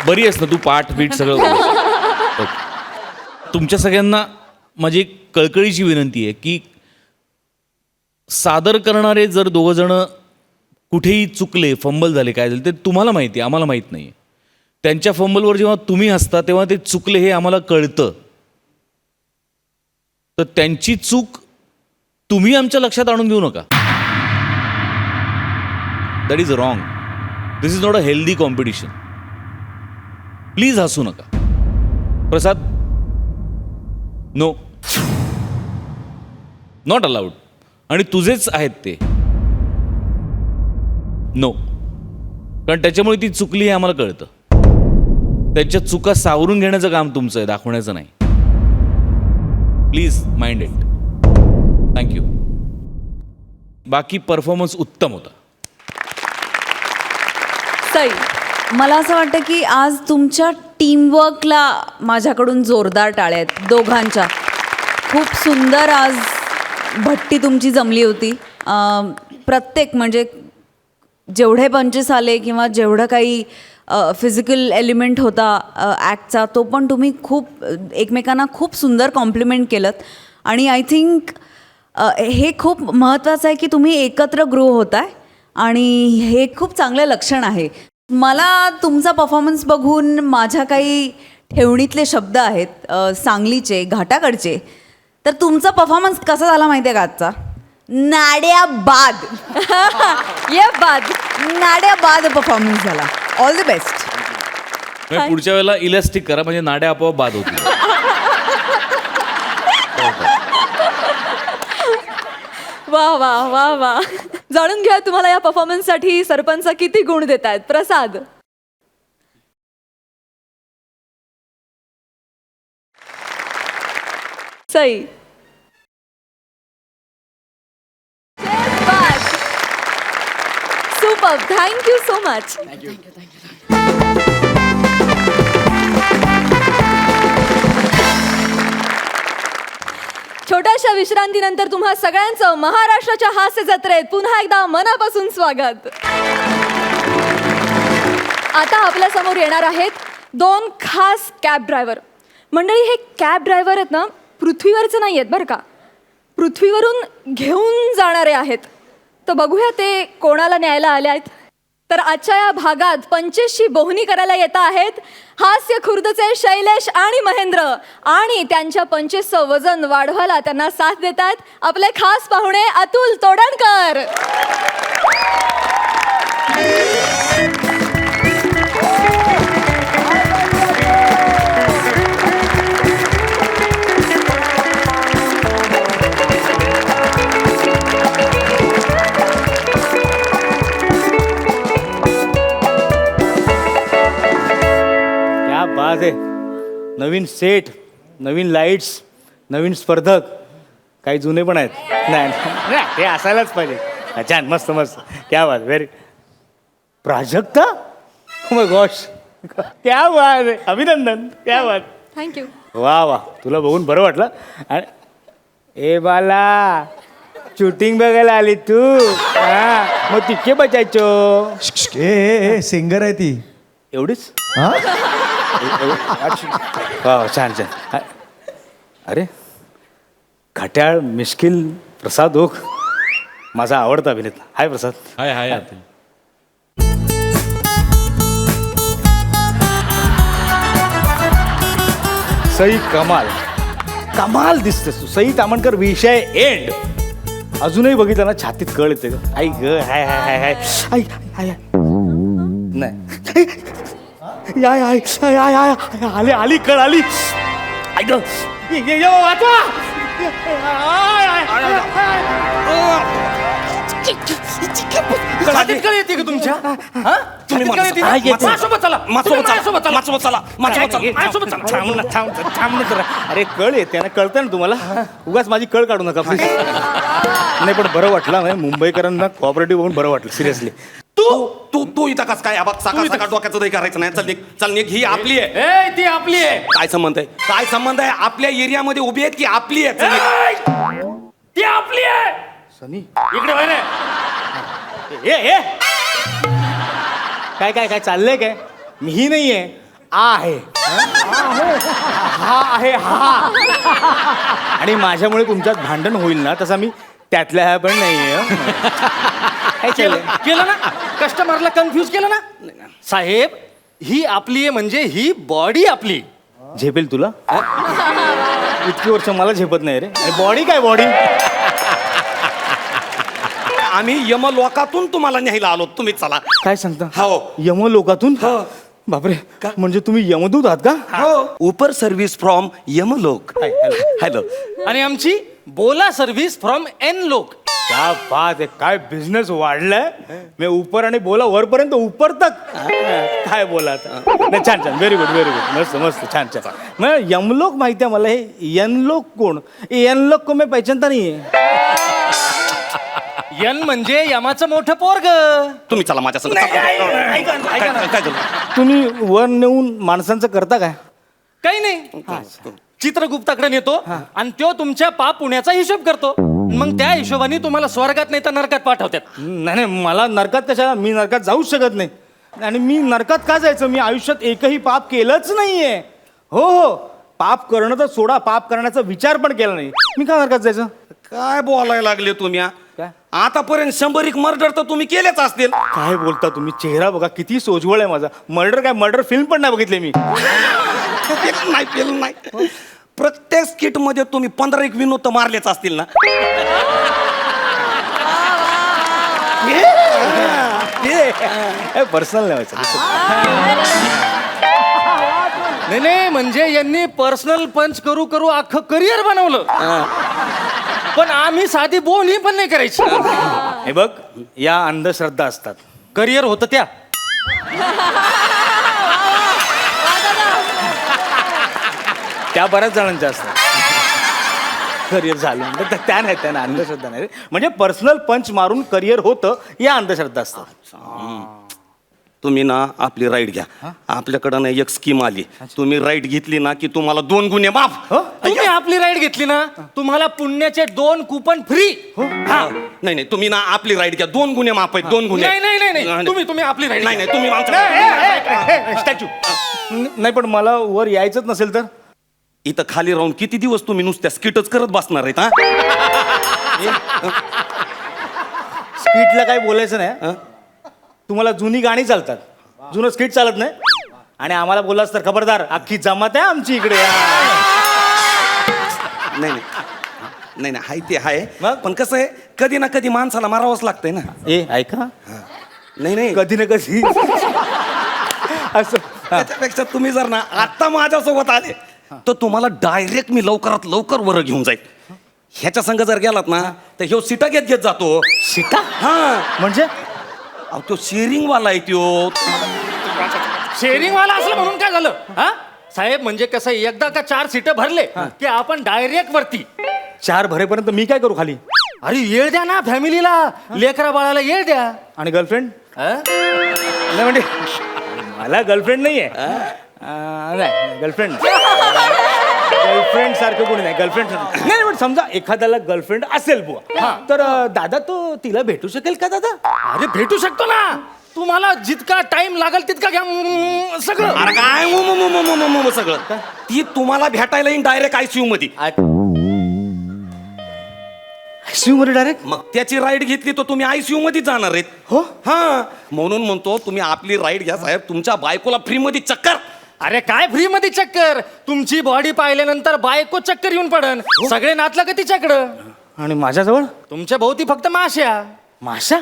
S5: बरी आहेस ना तू. पाठ बीट सगळं ओके. तुमच्या सगळ्यांना माझी एक कळकळीची विनंती आहे की सादर करणारे जर दोघं जण कुठेही चुकले, फंबल झाले, काय झाले ते तुम्हाला माहिती आहे, आम्हाला माहीत नाही. त्यांच्या फंबलवर जेव्हा तुम्ही असता तेव्हा ते चुकले हे आम्हाला कळतं. तर त्यांची चूक तुम्ही आमच्या लक्षात आणून देऊ नका. That is wrong. This is not a healthy competition. Please हसू नका. प्रसाद नो, नॉट अलाउड. आणि तुझेच आहेत ते. नो, कारण त्याच्यामुळे ती चुकली हे आम्हाला कळतं. त्यांच्या चुका सावरून घेण्याचं काम तुमचं आहे, दाखवण्याचं नाही. Please mind it. थँक्यू. बाकी परफॉर्मन्स उत्तम होता.
S1: सई.
S4: मला असं वाटतं की आज तुमच्या टीमवर्कला माझ्याकडून जोरदार टाळ्या आहेत दोघांच्या. खूप सुंदर आज भट्टी तुमची जमली होती. प्रत्येक म्हणजे जेवढे पंचेस आले किंवा जेवढं काही फिजिकल एलिमेंट होता ॲक्टचा तो पण तुम्ही खूप एकमेकांना खूप सुंदर कॉम्प्लिमेंट केलं. आणि आय थिंक हे खूप महत्त्वाचं आहे की तुम्ही एकत्र ग्रो होताय आणि हे खूप चांगलं लक्षण आहे. मला तुमचा परफॉर्मन्स बघून माझ्या काही ठेवणीतले शब्द आहेत सांगलीचे, घाटाकडचे. तर तुमचा परफॉर्मन्स कसा झाला माहिती आहे का आजचा? नाड्याबाद.
S1: ये बाद.
S4: नाड्याबाद परफॉर्मन्स झाला. All the best.
S5: म्हणजे पुढच्या वेळेला इलास्टिक करा म्हणजे नाड्या आपोआप बाद होतील.
S1: वा वा वा वा. जाणून घ्या तुम्हाला या परफॉर्मन्ससाठी सरपंच किती गुण देत आहेत. Prasad. Sai. Super. Thank you so much. छोट्याशा विश्रांतीनंतर तुम्हा सगळ्यांचं महाराष्ट्राच्या हास्य जत्रेत पुन्हा एकदा मनापासून स्वागत. आता आपल्या समोर येणार आहेत 2 खास कॅब ड्रायव्हर. मंडळी हे कॅब ड्रायव्हर आहेत ना पृथ्वीवरचे नाही आहेत बरं का. पृथ्वीवरून घेऊन जाणारे आहेत. तर बघूया ते कोणाला न्यायला आले आहेत. तर आजच्या या भागात पंचेसची बोहणी करायला येत आहेत हास्य खुर्दचे शैलेश आणि महेंद्र. आणि त्यांच्या पंचेसचं वजन वाढवायला त्यांना साथ देत आहेत आपले खास पाहुणे अतुल तोडणकर.
S9: क्या बात आहे. नवीन सेट, नवीन लाईट्स, नवीन स्पर्धक, काही जुने पण आहेत. नाही नाही, ते असायलाच पाहिजे. छान, मस्त मस्त. क्या बात. Very. Prajakta. Oh my gosh, क्या बात आहे. अभिनंदन. क्या बात.
S1: थँक्यू.
S9: वा वा. तुला बघून बरं वाटलं. आणि ए बाला शूटिंग बघायला आली तू. हा मग तितके बचायचो.
S8: ए सिंगर आहे ती.
S9: एवढीच.
S8: हा
S9: वा छान छान. अरे खट्याळ मिश्किल प्रसाद ओक माझा आवडता अभिनेता. हाय प्रसाद.
S5: हाय हाय अतुल.
S9: सई कमाल कमाल दिसतेस तू. सई तामणकर विषय एंड. अजूनही बघितलं ना छातीत कळ येते ग. आई ग हाय हाय हाय हाय आई हाय नाही याय आय आय आय आय आली आली कळ आली. आई ग वाचवा.
S10: छातीत कळ येते का तुमच्या? हा? छातीत कळ येते ना? माझ्यासोबत चला. माझ्यासोबत चला.
S9: थांब जरा. अरे कळ येते ना. कळतं ना तुम्हाला. उगाच माझी कळ काढू नका प्लीज. नाही पण बरं वाटलं म्हणजे मुंबईकरांना कॉपरेटिव्ह बघून बरं वाटलं सिरियसली.
S10: तू इथं कस काय सकाळ सकाळ डोक्याचं दही करायचं नाही. चल निघ. ही आपली आहे.
S9: ए ती आपली आहे.
S10: काय संबंध आहे? काय संबंध आहे? आपल्या एरियामध्ये उभी आहेत की आपली आहे? चल निघ.
S9: ती आपली आहे. सनी इकडे वळ रे. ए काय काय काय चाललंय काय? मी नाहीये आहे. हा आहे हा. आणि माझ्यामुळे तुमच्यात भांडण होईल ना तसा मी त्यातल्या ह्या पण नाहीये. काय चाललंय?
S10: केलं ना? कस्टमरला कन्फ्यूज केलं ना? साहेब ही आपली आहे म्हणजे ही बॉडी आपली.
S9: झेपेल तुला? इतकी वर्ष मला झेपत नाही रे. बॉडी काय बॉडी?
S10: आम्ही यमलोकातून तुम्हाला न्यायला आलो. तुम्ही चला.
S9: काय सांगता?
S10: हो.
S9: यमलोकातून? बापरे. म्हणजे तुम्ही यमदूत आहात का?
S10: हो. उपर सर्व्हिस फ्रॉम यमलोक. हॅलो.
S11: आणि आमची बोला सर्व्हिस फ्रॉम एन लोक.
S9: क्या बात आहे. काय बिझनेस वाढलाय. मी उपर आणि बोला वरपर्यंत उपर तक. काय बोला आता. नाही छान छान. Very good very good. मस्त मस्त छान छान. मग यमलोक माहिती आहे मला. हे यनलोक कोण? यनलोक को मैं पहचानता नाहीये.
S11: यन म्हणजे यमाचं मोठं पोरग.
S10: तुम्ही चला माझ्या संग. काय झालं?
S9: तुम्ही वर नेऊन माणसांचं करता काय?
S11: काही नाही. चित्रगुप्ताकडे नेतो आणि तो तुमच्या पाप पुण्याचा हिशोब करतो. मग त्या हिशोबाने तुम्हाला स्वर्गात नाही तर नरकात पाठवतात.
S9: नाही नाही मला नरकात कशाला. मी नरकात जाऊच शकत नाही. आणि मी नरकात का जायचं? मी आयुष्यात एकही पाप केलंच नाहीये. हो हो. पाप करणं तर सोडा. पाप करण्याचा विचार पण केला नाही. मी का नरकात जायचं?
S10: काय बोलायला लागले तुम्ही?
S9: काय?
S10: आतापर्यंत 100 मर्डर तर तुम्ही केलेच असतील.
S9: काय बोलता तुम्ही? चेहरा बघा किती सोजवळ आहे माझा. मर्डर काय मर्डर फिल्म पण नाही बघितली मी.
S10: नाही. प्रत्येक स्किट मध्ये तुम्ही 15 विनोद तर मारलेच असतील ना?
S9: पर्सनल नाही.
S11: नाही म्हणजे यांनी पर्सनल पंच करू करू अख्खं करिअर बनवलं. पण आम्ही साधी बोली पण नाही करायची.
S9: हे बघ या अंधश्रद्धा असतात.
S11: करिअर होतं त्या.
S9: त्या बऱ्याच जणांच्या असतात. करिअर झालं म्हणजे त्या नाही. त्यांना अंधश्रद्धा नाही. म्हणजे पर्सनल पंच मारून करिअर होतं या अंधश्रद्धा असतात.
S10: तुम्ही ना आपली राईट घ्या. आपल्याकडं ना एक स्कीम आली. तुम्ही राईट घेतली ना की तुम्हाला 2 गुन्हे माफ.
S11: तुम्ही आपली राईड घेतली ना तुम्हाला पुण्याचे 2 कुपन फ्री.
S10: नाही तुम्ही ना आपली राईट घ्या. 2 गुन्हे माफ आहेत. 2 गुन्हे.
S11: नाही तुम्ही आपली राईड.
S10: नाही तुम्ही आमच्या
S9: स्टॅच्यू. नाही पण मला वर यायचंच नसेल तर?
S10: इथं खाली राहून किती दिवस तुम्ही नुसत्या स्किटच करत बसणार आहेत?
S9: स्किटला काही बोलायचं नाही. तुम्हाला जुनी गाणी चालतात. जुनं स्किट चालत नाही. आणि आम्हाला बोललास तर खबरदार अख्खी जमात आहे आमची इकडे.
S10: नाही हाय ते हाय.
S9: मग?
S10: पण कसं आहे कधी ना कधी माणसाला मारावंच लागतंय ना.
S9: ए ऐका.
S10: नाही
S9: कधी ना कधी असं.
S10: त्याच्यापेक्षा तुम्ही जर ना आता माझ्यासोबत आले तर तुम्हाला डायरेक्ट मी लवकरात लवकर वर घेऊन जाईल. ह्याच्या संग जर गेलात ना तर ह्यो सीटा घेत जातो.
S9: सीटा?
S10: हा
S9: म्हणजे
S10: अहो तो शेअरिंग वाला आहे त्यो.
S11: शेअरिंग वाला असलं म्हणून काय झालं? हा साहेब म्हणजे कसं एकदा का 4 सीट भरले की आपण डायरेक्ट वरती.
S9: 4 भरेपर्यंत मी काय करू खाली?
S11: अरे येळ द्या ना फॅमिलीला. लेकरा बाळाला येळ द्या.
S9: आणि गर्लफ्रेंड? नाही म्हणजे मला गर्लफ्रेंड नाहीये. नाही गर्लफ्रेंड गर्लफ्रेंड सारखं कोणी नाही. गर्लफ्रेंड नाही पण समजा एखाद्याला गर्लफ्रेंड असेल बुवा तर दादा तो तिला भेटू शकेल का दादा?
S11: अरे भेटू शकतो ना. तुम्हाला जितका टाइम लागेल तितका घ्या सगळं.
S10: अरे काय सगळं ती तुम्हाला भेटायला येईन डायरेक्ट आयसीयू मध्ये.
S11: ICU मध्ये डायरेक्ट.
S10: मग त्याची राईड घेतली तर तुम्ही आयसीयू मध्ये जाणार आहेत.
S11: हो.
S10: हा म्हणून म्हणतो तुम्ही आपली राईड घ्या साहेब. तुमच्या बायकोला फ्री मध्ये चक्कर.
S11: अरे काय फ्री मध्ये चक्कर, तुमची बॉडी पाहिल्यानंतर बायको चक्कर येऊन पडन. सगळे नातलं का तिच्याकडं.
S9: आणि माझ्याजवळ
S11: तुमच्या भोवती फक्त माश्या.
S9: माशा.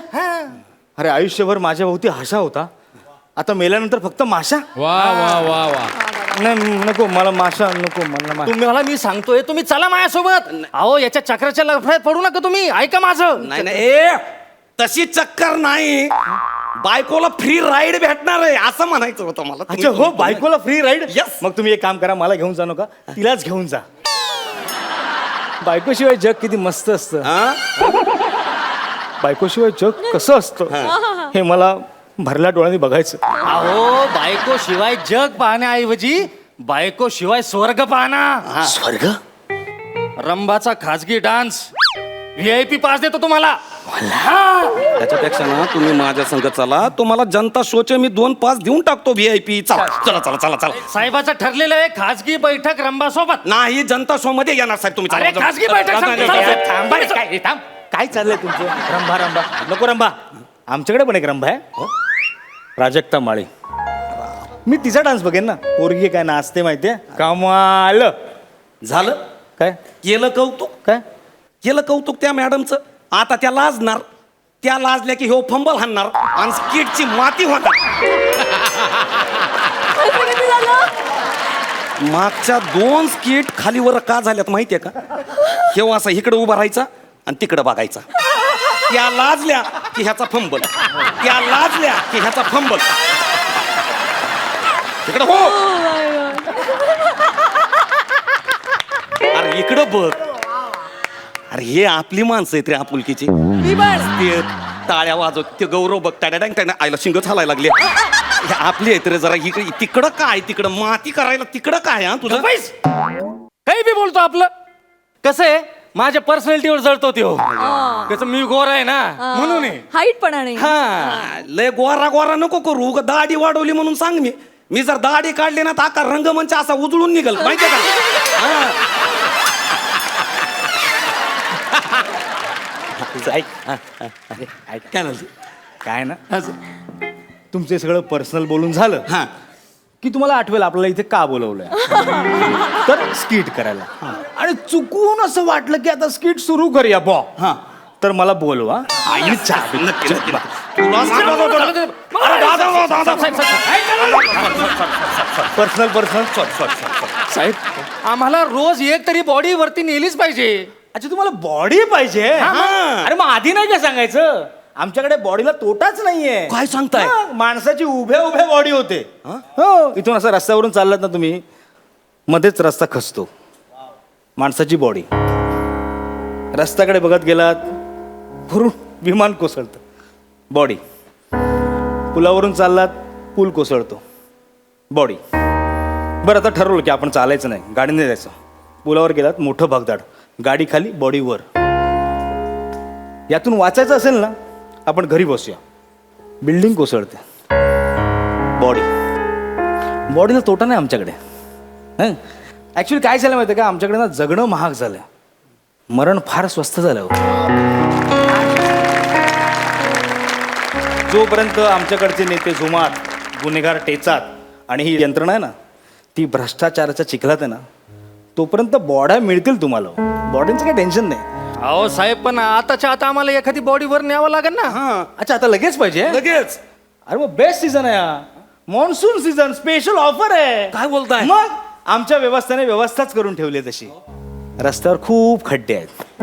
S9: अरे आयुष्यभर माझ्या भोवती हाशा होता, आता मेल्यानंतर फक्त माशा.
S5: वा वा वा वा.
S9: नाही नको मला माशा नको मला
S11: तुम्हाला मी सांगतोय तुम्ही चला माझ्यासोबत. अहो याच्या चक्राच्या लफड्यात पडू नका तुम्ही, ऐका माझं.
S10: नाही नाही ए तशी चक्कर नाही, बायकोला फ्री राईड भेटणार आहे असं म्हणायचं होतं मला.
S9: अच्छा हो, बायकोला फ्री राईड.
S10: Yes.
S9: मग तुम्ही एक काम करा, मला घेऊन जा नका, तिलाच घेऊन जा. बायकोशिवाय जग किती मस्त असतं.
S10: हा?
S9: बायकोशिवाय जग कसं असतं हे मला भरल्या डोळ्यांनी बघायचं.
S11: अहो बायको शिवाय जग पाहण्याऐवजी बायको शिवाय स्वर्ग पाहना.
S10: स्वर्ग.
S11: रंभाचा खाजगी डान्स VIP पास देतो तुम्हाला.
S10: त्याच्यापेक्षा ना तुम्ही माझ्या संग चला, तुम्हाला जनता शोचे मी 2 पास देऊन टाकतो VIP. चला चला चला चला चला.
S11: साहेबाचं ठरलेलं आहे खाजगी बैठक रंभा सोबत.
S10: नाही जनता शो मध्ये येणार साहेब तुम्ही.
S11: अरे
S10: चला,
S11: खाजगी
S10: चला.
S11: बैठक सांगतो,
S10: चला,
S11: चला.
S10: चला.
S9: थांबा रे, काय थांब, काय चाललंय तुमचं. रंभा रंभा नको रंभा. आमच्याकडे पण एक रंभा आहे, प्राजक्ता माळी. मी तिचा डान्स बघेन ना. पोरगी काय नाचते माहितीये, कमाल.
S10: झालं
S9: काय
S10: केलं कौतुक.
S9: काय
S10: केलं कौतुक त्या मॅडमचं. आता त्या लाजणार, त्या लाजल्या की हो फंबल हाणणार आणि स्किटची माती होणार. मागच्या 2 स्किट खालीवर का झाल्यात माहितीये का. हे असं इकडे उभा राहायचा आणि तिकडे बघायचा. त्या लाजल्या की ह्याचा फंबल, त्या लाजल्या की ह्याचा फंबल. इकडे हो, अरे इकडं बघ. अरे हे आपली माणसं आहेत रे आपुलकीची. ते टाळ्या वाजवत ते गौरव बघ टाड्या टाड्या आईला शिंग चालायला लागले. हे आपली आहेत रे. जरा इकडे तिकडं काय, तिकडं माती करायला तिकडं काय. हा तुझं
S11: काही बी बोलतो आपलं. कसं आहे माझ्या पर्सनॅलिटीवर जळतो ते. हो कसं मी गोर आहे ना म्हणून.
S1: हाईट पण नाही.
S10: हा लय गोरा गोरा नको करू. उगा दाढी वाढवली म्हणून सांग. मी जर दाढी काढली ना तर आका रंगमंच असा उजळून निघल माहितीये का. हा. काय झालं?
S9: काय ना, तुमचे सगळं पर्सनल बोलून झालं
S10: हा
S9: की तुम्हाला आठवेल आपल्याला इथे का बोलवलंय. तर स्किट करायला. आणि चुकून असं वाटलं की आता स्किट सुरू करूया बॉ.
S10: हा
S9: तर मला बोलवा.
S10: नक्की नक्की. तुला सांगत होतो ना. अरे दादा, दादा,
S9: पर्सनल पर्सनल
S11: साहेब आम्हाला रोज एक तरी बॉडी वरती नेलीच पाहिजे.
S9: अच्छा तुम्हाला बॉडी पाहिजे. अरे मग आधी नाही का सांगायचं. आमच्याकडे बॉडीला तोटाच नाहीये.
S10: काय सांगताय?
S9: हा, माणसाची उभ्या उभ्या बॉडी होते. हो इथून असं रस्त्यावरून चाललात ना तुम्ही, मध्येच रस्ता खचतो. माणसाची बॉडी. रस्त्याकडे बघत गेलात भरून विमान कोसळतं. बॉडी. पुलावरून चाललात पूल कोसळतो. बॉडी. बरं आता ठरवलं की आपण चालायचं नाही, गाडीने जायचं. पुलावर गेलात मोठं भगदाड, गाडी खाली बॉडी वर. यातून वाचायचं असेल ना आपण घरी बसूया. बिल्डिंग कोसळते. बॉडी. बॉडीला तोटा नाही आमच्याकडे. ऍक्च्युली काय झालं माहिती का, आमच्याकडे ना जगणं महाग झालं, मरण फार स्वस्त झालं. जोपर्यंत आमच्याकडचे नेते जुमात, गुन्हेगार टेचात आणि ही यंत्रणा आहे ना ती भ्रष्टाचाराच्या चिखलात आहे ना, तोपर्यंत बॉड्या मिळतील तुम्हाला. बॉडींचं काही टेन्शन नाही.
S11: अहो साहेब पण आताच्या आता आम्हाला एखादी बॉडी वर न्यावं लागेल ना.
S10: हा
S9: अच्छा आता लगेच पाहिजे.
S10: लगेच.
S9: अरे मग बेस्ट सीझन आहे हा. मॉन्सून सीझन स्पेशल ऑफर आहे.
S10: काय बोलताय?
S9: मग आमच्या व्यवस्थेने व्यवस्थाच करून ठेवली आहे तशी. रस्त्यावर खूप खड्डे आहेत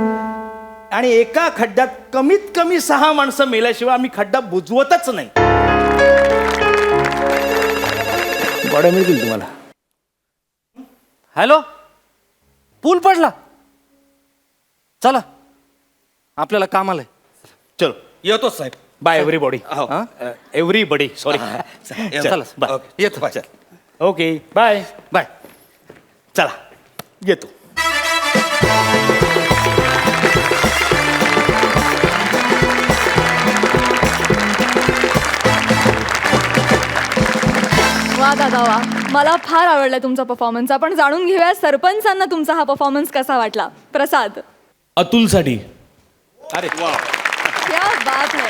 S9: आणि एका खड्ड्यात कमीत कमी 6 माणसं मेल्याशिवाय आम्ही खड्डा बुजवतच नाही. बॉड्या मिळतील तुम्हाला.
S11: हॅलो पूल पडला. चला आपल्याला कामाला आहे.
S9: चलो
S10: येतो साहेब.
S9: Bye everybody.
S10: हो.
S9: Everybody sorry.
S11: चला
S9: बाय.
S11: येतो.
S9: Okay bye bye. चला येतो.
S1: वा दादा वा, मला फार आवडला तुमचा परफॉर्मन्स. आपण जाणून घेऊया सरपंचांना तुमचा हा परफॉर्मन्स कसा वाटला. प्रसाद.
S5: अतुलसाठी
S10: अरे वा
S1: क्या बात है.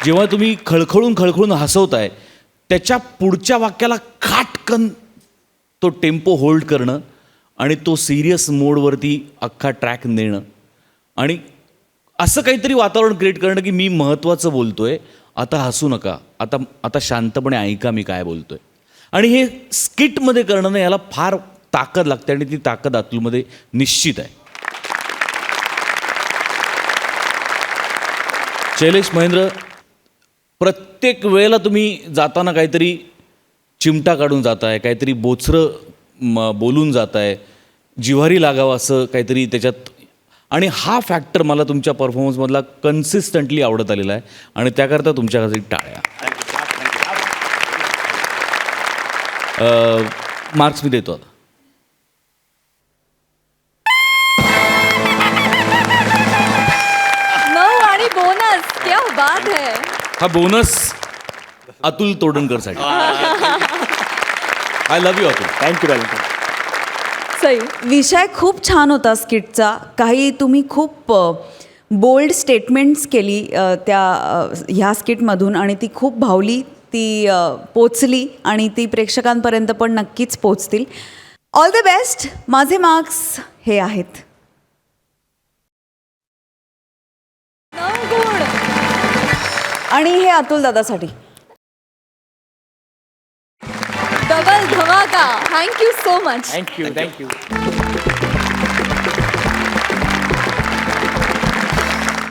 S5: जेव्हा तुम्ही खळखळून हसवताय त्याच्या पुढच्या वाक्याला खाटकन तो टेम्पो होल्ड करणं आणि तो सिरियस मोडवरती अख्खा ट्रॅक नेणं आणि असं काहीतरी वातावरण क्रिएट करणं की मी महत्त्वाचं बोलतोय, आता हसू नका, आता शांतपणे ऐका मी काय बोलतोय. आणि हे स्किटमध्ये करणं ना, याला फार ताकद लागते आणि ती ताकद अतुलमध्ये निश्चित आहे. शैलेश महेंद्र, प्रत्येक वेळेला तुम्ही जाताना काहीतरी चिमटा काढून जाताय, काहीतरी बोचरं बोलून जाताय, जिव्हारी लागावं असं काहीतरी त्याच्यात. आणि हा फॅक्टर मला तुमच्या परफॉर्मन्समधला कन्सिस्टंटली आवडत आलेला आहे आणि त्याकरता तुमच्यासाठी टाळ्या. मार्क्स मी देतो आता.
S1: आणि बोनस. क्या बात है.
S5: हा बोनस अतुल तोडणकरसाठी. I love you Atul.
S9: Thank you darling.
S1: Sai.
S4: विषय खूप छान होता स्किटचा. काही तुम्ही खूप बोल्ड स्टेटमेंट्स केली ह्या स्किटमधून आणि ती खूप भावली, ती पोचली आणि ती प्रेक्षकांपर्यंत पण नक्कीच पोचतील. All the best. माझे मार्क्स हे आहेत.
S1: 9 गुण.
S4: आणि हे अतुल दादासाठी.
S1: डबल धमाका. Thank you so much.
S9: थँक्यू.